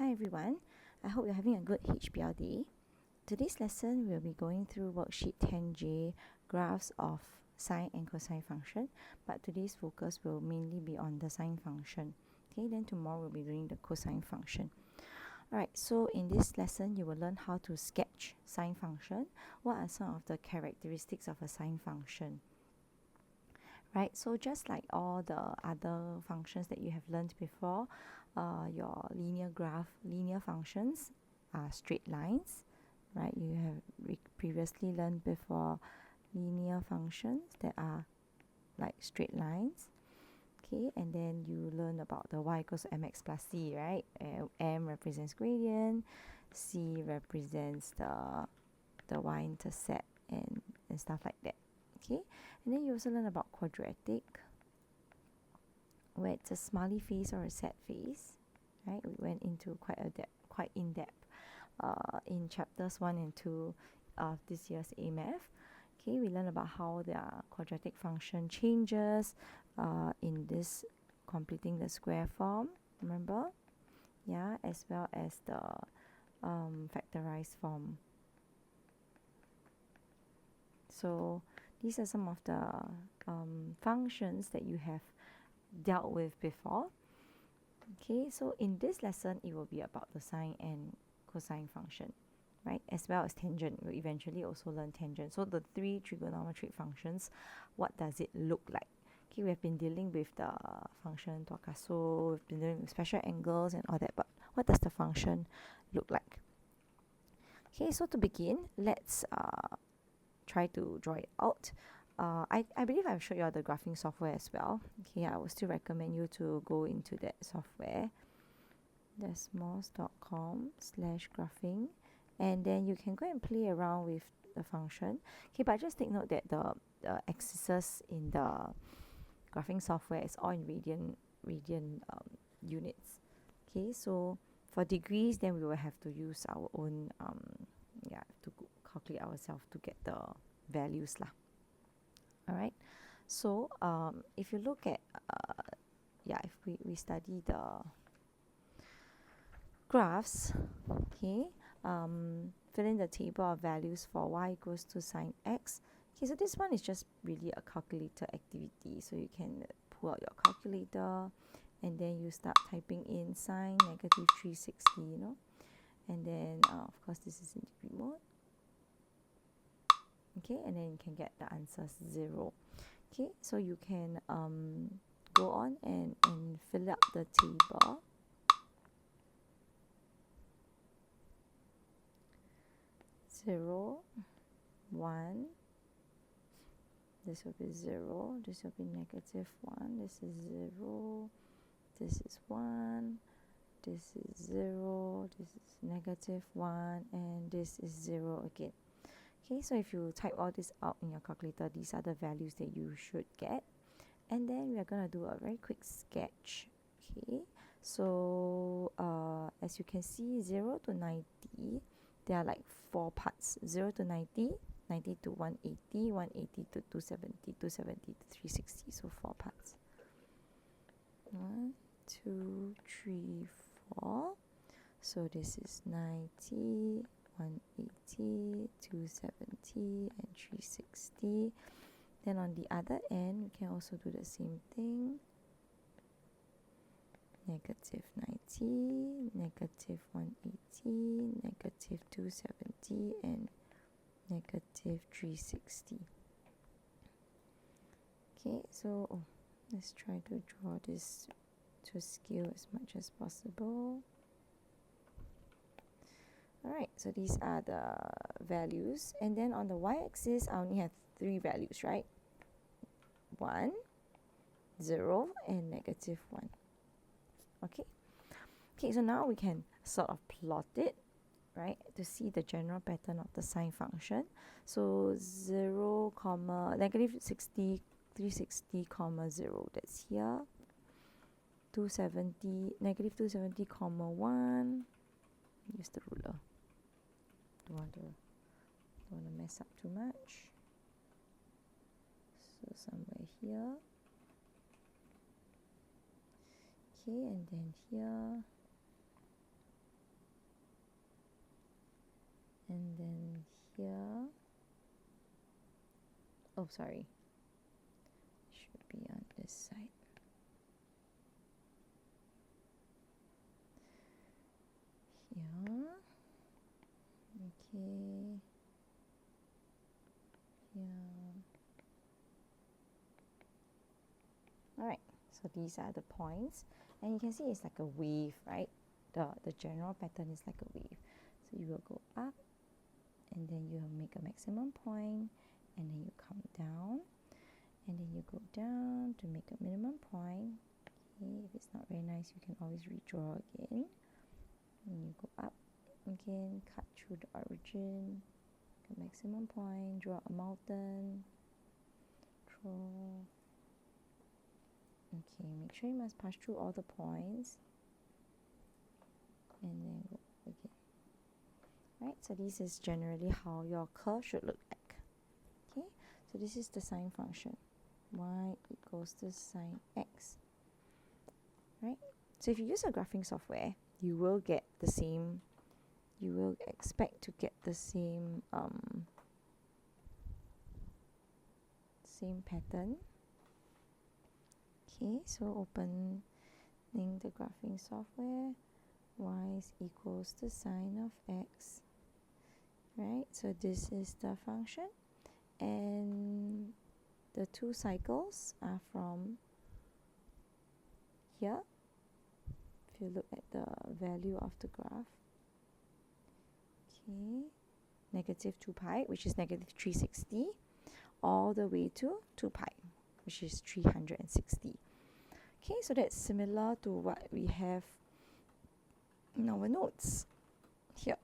Hi everyone, I hope you're having a good HBL day. Today's lesson we'll be going through worksheet 10J, graphs of sine and cosine function, but today's focus will mainly be on the sine function. Okay, then tomorrow we'll be doing the cosine function. Alright, so in this lesson you will learn how to sketch sine function. What are some of the characteristics of a sine function? Right, so just like all the other functions that you have learned before, your linear functions are straight lines, right? You have previously learned before linear functions that are like straight lines. Okay, and then you learn about the y equals mx plus c, right? M represents gradient, c represents the y-intercept and stuff like that. Okay, and then you also learn about quadratic, where it's a smiley face or a sad face, right? We went into quite in depth in chapters 1 and 2 of this year's A Math. Okay, we learn about how the quadratic function changes in this completing the square form, remember? Yeah, as well as the factorized form. So these are some of the functions that you have dealt with before. Okay, so in this lesson, it will be about the sine and cosine function, right? As well as tangent. We'll eventually also learn tangent. So the three trigonometric functions, what does it look like? Okay, we have been dealing with the function Tokaso, we've been dealing with special angles and all that, but what does the function look like? Okay, so to begin, let's try to draw it out. I believe I've showed you all the graphing software as well. Okay, I would still recommend you to go into that software, desmos.com/graphing, and then you can go and play around with the function. Okay, but just take note that the axes in the graphing software is all in radian units. Okay, so for degrees, then we will have to use our own to calculate ourselves to get the values lah. All right, so if you look at if we study the graphs, okay, fill in the table of values for y equals to sine x. Okay, so this one is just really a calculator activity, so you can pull out your calculator and then you start typing in sine negative 360, you know, and then of course this is in degree mode. Okay, and then you can get the answers 0. Okay, so you can go on and fill up the table. Zero, 1, this will be 0, this will be negative 1, this is 0, this is 1, this is 0, this is negative 1, and this is 0 again. Okay, so if you type all this out in your calculator, these are the values that you should get. And then we are going to do a very quick sketch. Okay, so as you can see, 0 to 90, there are like 4 parts. 0 to 90, 90 to 180, 180 to 270, 270 to 360, so 4 parts. 1, 2, 3, 4. So this is 90, 180, 270, and 360. Then on the other end, we can also do the same thing. Negative 90, negative 180, negative 270, and negative 360. Okay, so let's try to draw this to scale as much as possible. Alright, so these are the values, and then on the y-axis I only have 3 values, right? 1, 0, and negative 1. Okay, so now we can sort of plot it, right, to see the general pattern of the sine function. So 0, negative 60, 360, 0, that's here. 270, negative 270, 1. Use the ruler. Don't want to mess up too much. So somewhere here. Okay, and then here. oh sorry, should be on this side. Here, okay, here. Alright, so these are the points, and you can see it's like a wave, right? The general pattern is like a wave. So you will go up, and then you will make a maximum point, and then you come down, and then you go down to make a minimum point. Okay, if it's not very nice, you can always redraw again. And you go up again, cut through the origin, make a maximum point, draw a mountain, draw. Okay, make sure you must pass through all the points, and then go again. Right, so this is generally how your curve should look like. Okay, so this is the sine function. Y equals to sine x. Right, so if you use a graphing software, you will get the same, you will expect to get the same same pattern. Okay, so opening the graphing software, y is equals to sine of x. Right, so this is the function, and the two cycles are from here. If you look at the value of the graph, okay, negative 2 pi, which is negative 360, all the way to 2 pi, which is 360. Okay, so that's similar to what we have in our notes here.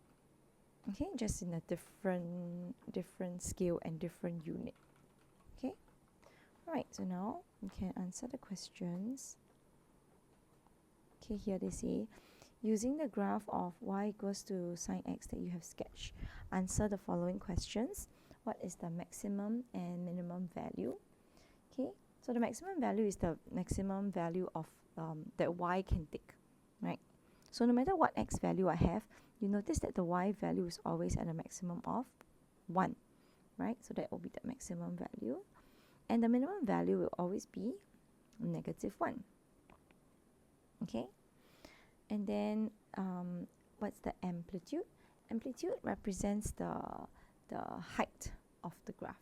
Okay, just in a different scale and different unit. Okay, alright, so now we can answer the questions. Okay, here they say, using the graph of y equals to sine x that you have sketched, answer the following questions. What is the maximum and minimum value? Okay, so the maximum value is the maximum value of that y can take, right? So no matter what x value I have, you notice that the y value is always at a maximum of 1, right? So that will be the maximum value. And the minimum value will always be negative 1. Okay? And then what's the amplitude? Amplitude represents the height of the graph.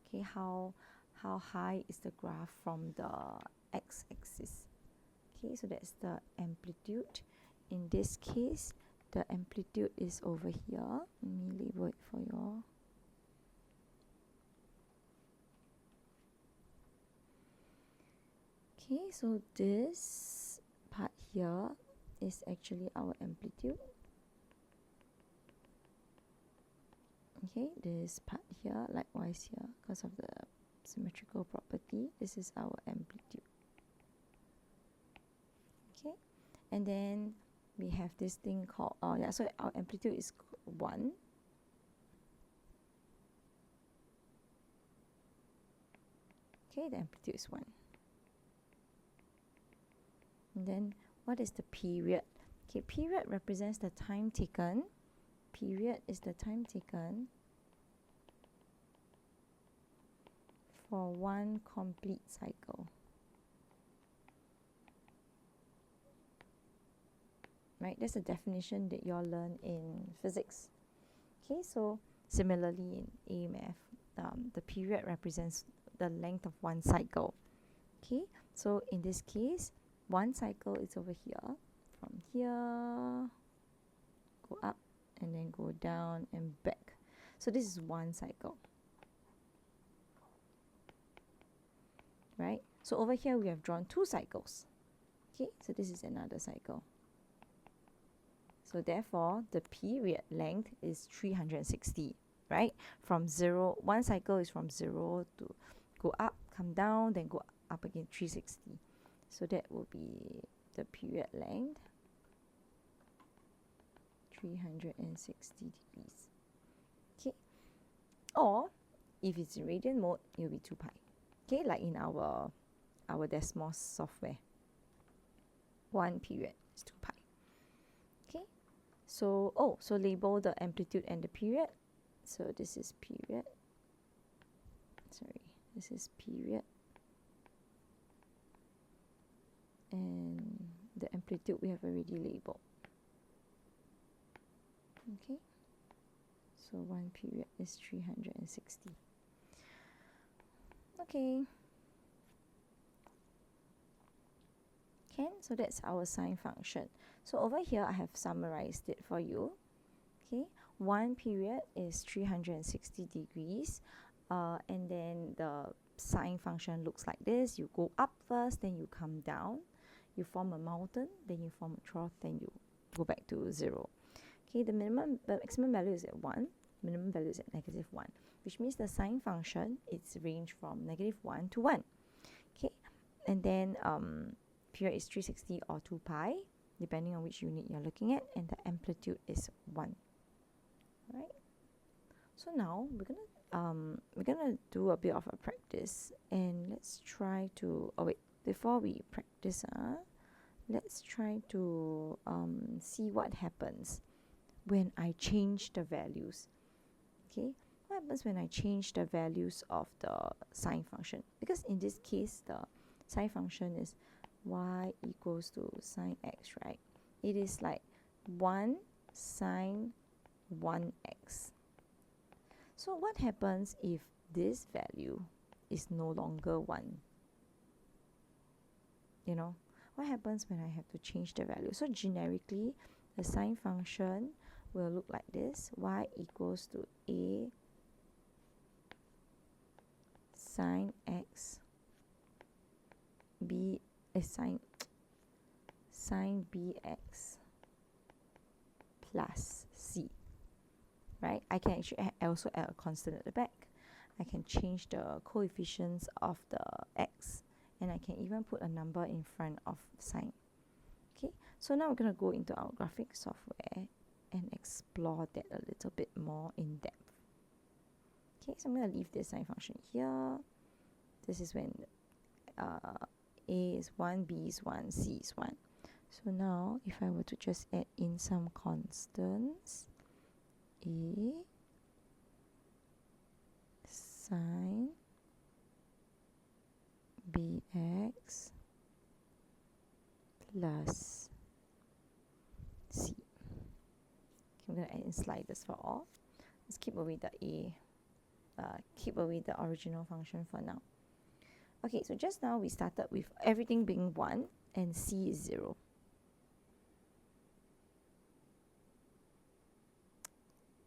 Okay, how high is the graph from the x-axis? Okay, so that's the amplitude. In this case, the amplitude is over here. Let me label it for you all. Okay, so this part here is actually our amplitude. Okay, this part here, likewise here, because of the symmetrical property, this is our amplitude. Okay, and then we have this thing called, so our amplitude is 1. Okay, the amplitude is 1. And then what is the period? Okay, period represents the time taken. Period is the time taken for one complete cycle. Right, that's a definition that you all learn in physics. Okay, so similarly in AMF, the period represents the length of one cycle. Okay, so in this case, one cycle is over here. From here, go up, and then go down and back. So this is one cycle. Right? So over here we have drawn 2 cycles. Okay, so this is another cycle. So therefore, the period length is 360, right? From 0, one cycle is from 0 to go up, come down, then go up again, 360. So that will be the period length, 360 degrees. Okay, or if it's in radian mode, it will be 2 pi. Okay, like in our Desmos software, one period is 2 pi. Okay, so so label the amplitude and the period. So this is period. Sorry. This is period. And the amplitude we have already labeled. Okay, so 1 period is 360. Okay, so that's our sine function. So over here I have summarized it for you. Okay, 1 period is 360 degrees, and then the sine function looks like this. You go up first, then you come down, you form a mountain, then you form a trough, then you go back to 0. Okay, the maximum value is at 1, minimum value is at -1, which means the sine function is range from -1 to 1. Okay, and then period is 360 or 2 pi, depending on which unit you're looking at, and the amplitude is 1. Right. So now we're gonna do a bit of a practice, and let's try to. Oh wait, before we practice, let's try to see what happens when I change the values. Okay, what happens when I change the values of the sine function? Because in this case, the sine function is y equals to sine x, right? It is like 1 sine 1x. So what happens if this value is no longer 1? You know, what happens when I have to change the value? So generically, the sine function will look like this. Y equals to a sine x, b is sine bx plus c. Right? I can actually also add a constant at the back. I can change the coefficients of the x, and I can even put a number in front of sine. Okay, so now we're going to go into our graphic software and explore that a little bit more in depth. Okay, so I'm going to leave this sine function here. This is when a is 1, b is 1, c is 1. So now if I were to just add in some constants, a sine bx plus c. Okay, I'm going to add in sliders for all. Let's keep away the a, keep away the original function for now. Okay, so just now we started with everything being 1 and c is 0.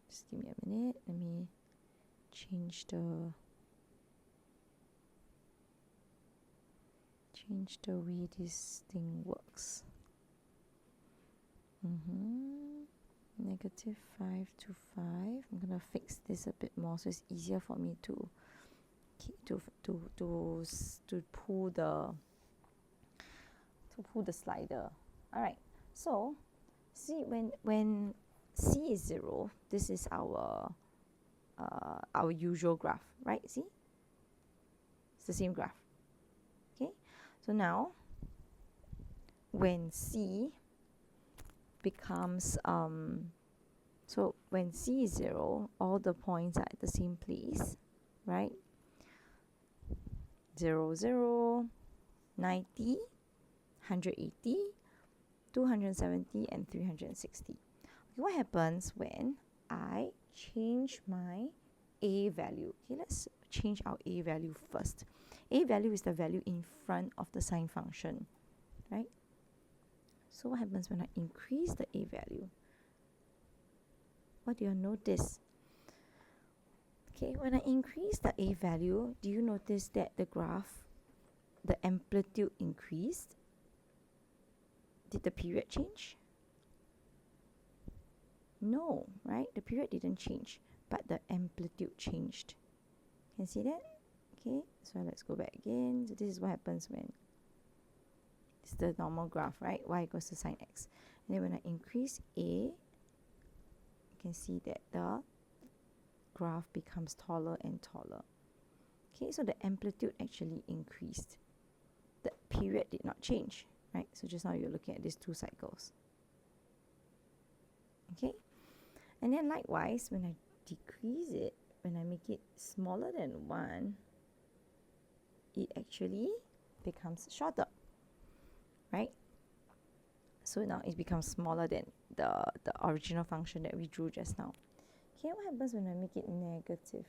Just give me a minute. Let me change the way this thing works. -5 to 5. I'm gonna fix this a bit more so it's easier for me to pull the slider. All right. So see, when c is 0, this is our usual graph, right? See, it's the same graph. Okay, so now when c becomes so when c is 0, all the points are at the same place, right? 0, 0, 90, 180, 270, and 360. Okay, what happens when I change my a value? Okay, let's change our a value first. A value is the value in front of the sine function, right? So what happens when I increase the a value? What do you notice? Okay, when I increase the a value, do you notice that the graph, the amplitude increased? Did the period change? No, right? The period didn't change, but the amplitude changed. Can you see that? Okay, so let's go back again. So this is what happens when it's the normal graph, right? Y equals to sine x. And then when I increase a, you can see that the graph becomes taller and taller. Okay, so the amplitude actually increased. The period did not change, right? So just now you're looking at these two cycles. Okay, and then likewise, when I decrease it, when I make it smaller than 1, it actually becomes shorter, right? So now it becomes smaller than the original function that we drew just now. Okay, what happens when I make it negative?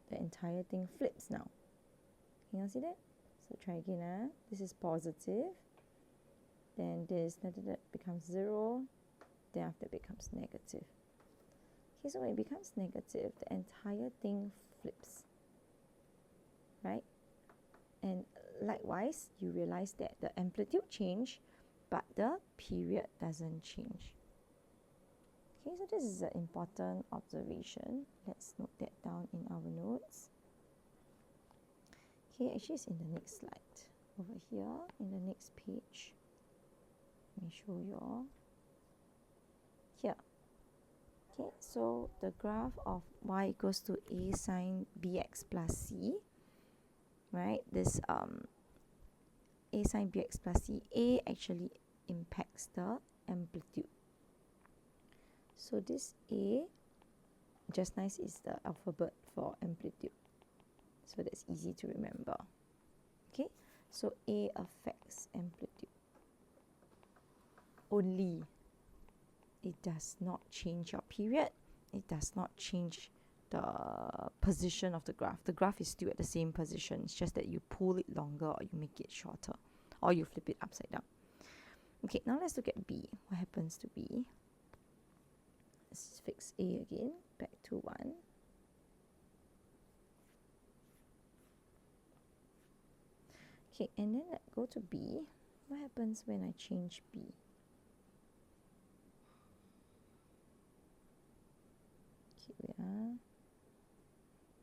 The entire thing flips now. Can you see that? So try again. This is positive. Then this becomes 0. Then after it becomes negative. Okay, so when it becomes negative, the entire thing flips, right? And likewise, you realize that the amplitude change, but the period doesn't change. Okay, so this is an important observation. Let's note that down in our notes. Okay, actually it's in the next slide. Over here, in the next page. Let me show you all. Here. Okay, so the graph of y equals to a sine bx plus c, right? This a sine bx plus c, a actually impacts the amplitude. So this a, just nice, is the alphabet for amplitude. So that's easy to remember. Okay, so a affects amplitude only. It does not change your period. It does not change the position of the graph. The graph is still at the same position. It's just that you pull it longer or you make it shorter or you flip it upside down. Okay, now let's look at B. What happens to B? Let's fix A again. Back to 1. Okay, and then let's go to B. What happens when I change B? Okay,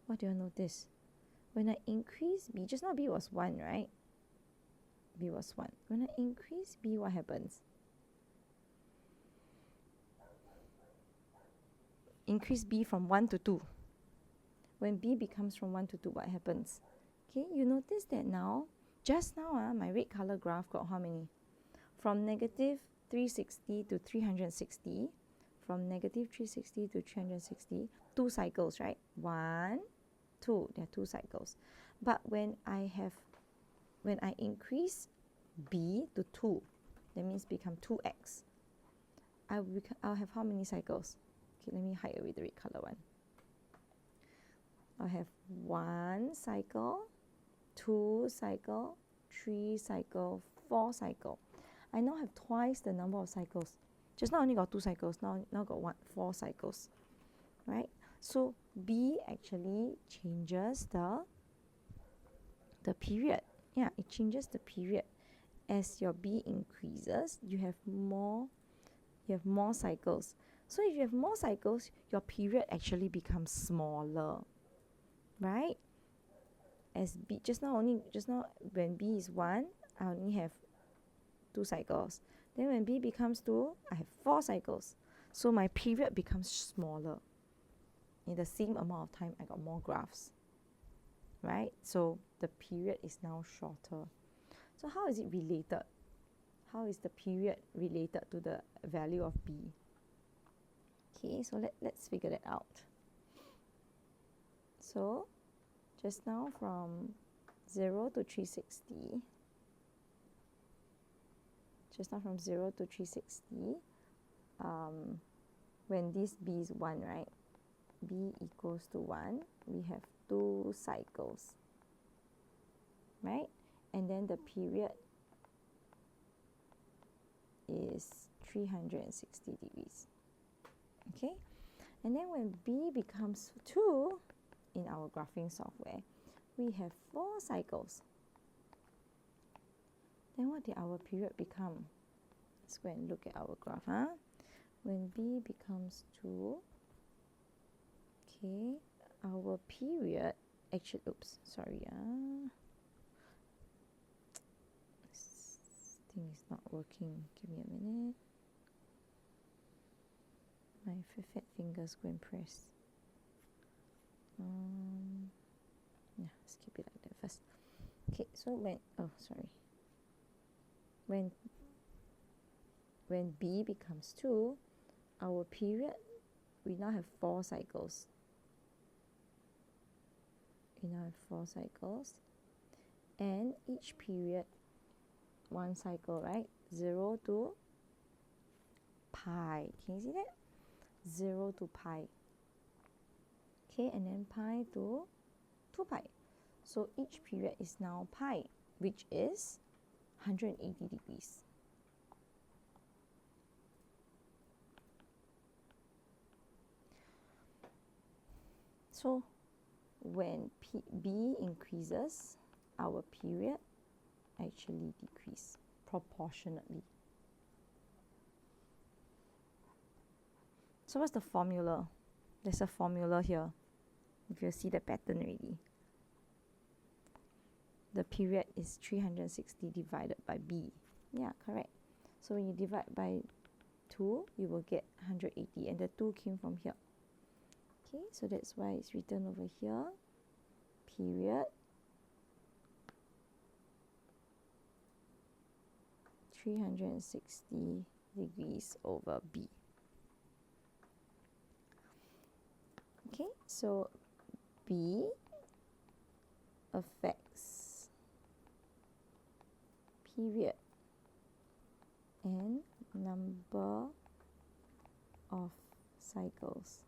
what do you notice? When I increase B, just now B was 1, right? B was 1. When I increase B, what happens? Increase B from 1 to 2. When B becomes from 1 to 2, what happens? Okay, you notice that now, just now, my red color graph got how many? From negative 360 to 360. From negative 360 to 360, 2 cycles, right? 1, 2, there are 2 cycles. But when I increase B to 2, that means become 2x. I'll have how many cycles? Okay, let me hide away the red color one. I'll have 1 cycle, 2 cycle, 3 cycle, 4 cycle. I now have twice the number of cycles. Just now only got 2 cycles, now got 4 cycles, right? So B actually changes the period. Yeah, it changes the period. As your B increases, you have more cycles. So if you have more cycles, your period actually becomes smaller, right? As B, just now when B is 1, I only have 2 cycles. Then when B becomes 2, I have 4 cycles. So my period becomes smaller. In the same amount of time, I got more graphs, right? So the period is now shorter. So how is it related? How is the period related to the value of B? Okay, so let's figure that out. So just now from 0 to 360, when this B is 1, right? B equals to 1, we have 2 cycles, right? And then the period is 360 degrees. Okay? And then when B becomes 2, in our graphing software, we have 4 cycles. Then what did our period become? Let's go and look at our graph. When B becomes 2, okay, our period actually, oops, sorry. This thing is not working. Give me a minute. My fat fingers go and press. Yeah, let's keep it like that first. Okay, so when B becomes 2, our period, we now have 4 cycles. Okay, now I have 4 cycles. And each period, 1 cycle, right? 0 to pi. Can you see that? 0 to pi. Okay, and then pi to 2 pi. So each period is now pi, which is 180 degrees. So when B increases, our period actually decreases proportionately. So what's the formula? There's a formula here, if you see the pattern already. The period is 360 divided by B. Yeah, correct. So when you divide by 2, you will get 180, and the 2 came from here. Okay, so that's why it's written over here, period 360 degrees over B. Okay, so B affects period and number of cycles.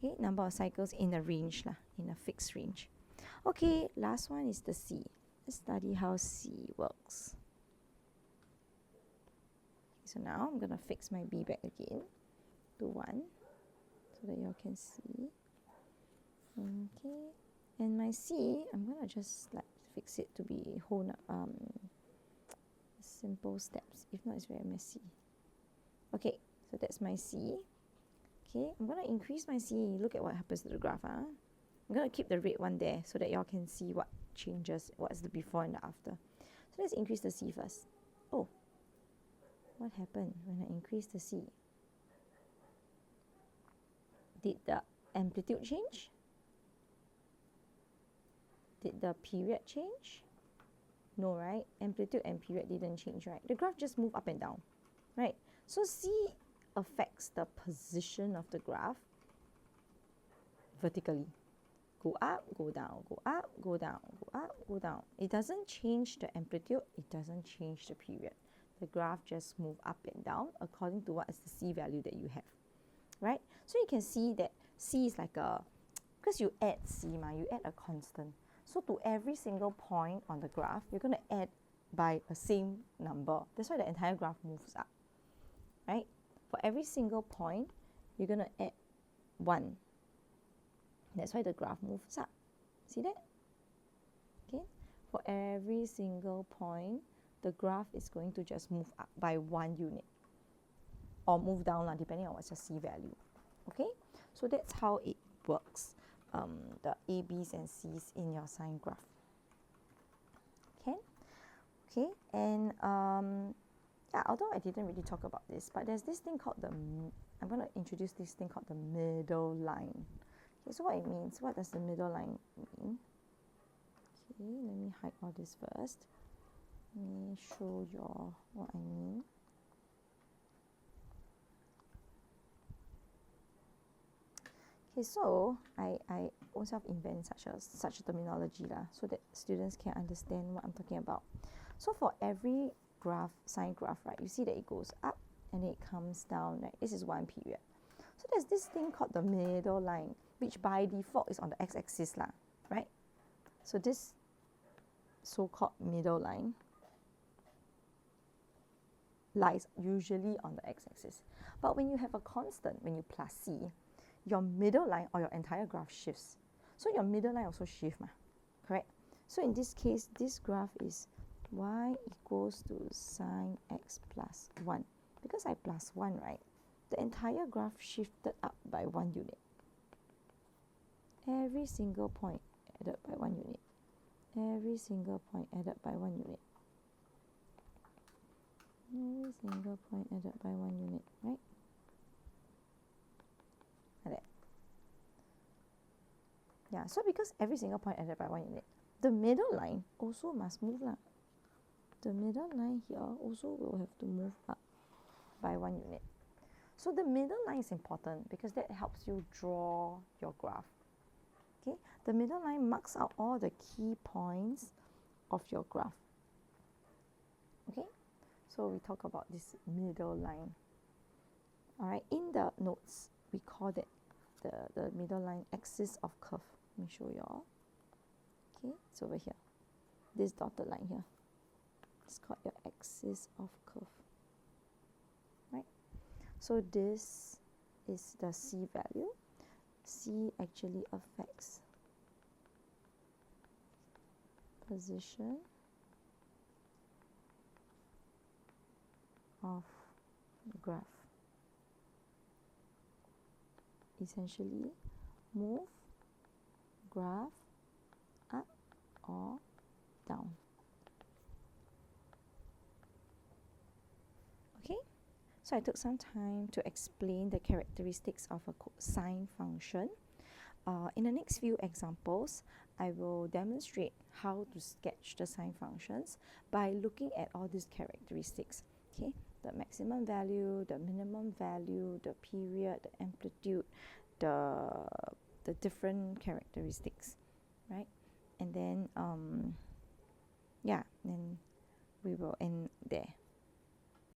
Okay, number of cycles in a range, in a fixed range. Okay, last one is the C. Let's study how C works. So now I'm going to fix my B back again to 1 so that you all can see. Okay, and my C, I'm going to just fix it to be whole simple steps. If not, it's very messy. Okay, so that's my C. Okay, I'm going to increase my C. Look at what happens to the graph. I'm going to keep the red one there so that y'all can see what changes, what's the before and the after. So let's increase the C first. Oh, what happened when I increase the C? Did the amplitude change? Did the period change? No, right? Amplitude and period didn't change, right? The graph just moved up and down, right? So C affects the position of the graph vertically. Go up, go down, go up, go down, go up, go down. It doesn't change the amplitude, it doesn't change the period. The graph just moves up and down according to what is the C value that you have, right? So you can see that C is like because you add C, you add a constant. So to every single point on the graph, you're going to add by a same number. That's why the entire graph moves up, right? For every single point, you're going to add 1. That's why the graph moves up. See that? Okay. For every single point, the graph is going to just move up by 1 unit. Or move down, depending on what's your C value. Okay? So that's how it works. The A, B's and C's in your sine graph. Okay? Okay, and yeah, although I didn't really talk about this, but there's this thing called I'm going to introduce this thing called the middle line. Okay, so what it means, what does the middle line mean? Okay, let me hide all this first. Let me show you all what I mean. Okay, so I also invent such a terminology so that students can understand what I'm talking about. So for every graph, sine graph, right, you see that it goes up and it comes down, right? This is one period. So there's this thing called the middle line, which by default is on the x-axis, right? So this so-called middle line lies usually on the x-axis. But when you have a constant, when you plus C, your middle line or your entire graph shifts. So your middle line also shifts, correct? So in this case, this graph is y equals to sine x plus 1. Because I plus 1, right, the entire graph shifted up by 1 unit. Every single point added by 1 unit. Every single point added by 1 unit. Every single point added by 1 unit, right? Like that. Yeah, so because every single point added by 1 unit, the middle line also must move. The middle line here also will have to move up by 1 unit. So the middle line is important because that helps you draw your graph. Okay, the middle line marks out all the key points of your graph. Okay, so we talk about this middle line. All right, in the notes, we call that the middle line axis of curve. Let me show you all. Okay, it's over here. This dotted line here. It's called your axis of curve. Right? So this is the C value. C actually affects position of the graph. Essentially, move graph up or down. Okay, so I took some time to explain the characteristics of a sine function. In the next few examples, I will demonstrate how to sketch the sine functions by looking at all these characteristics. Okay, the maximum value, the minimum value, the period, the amplitude, the different characteristics, right? And then yeah, then we will end there.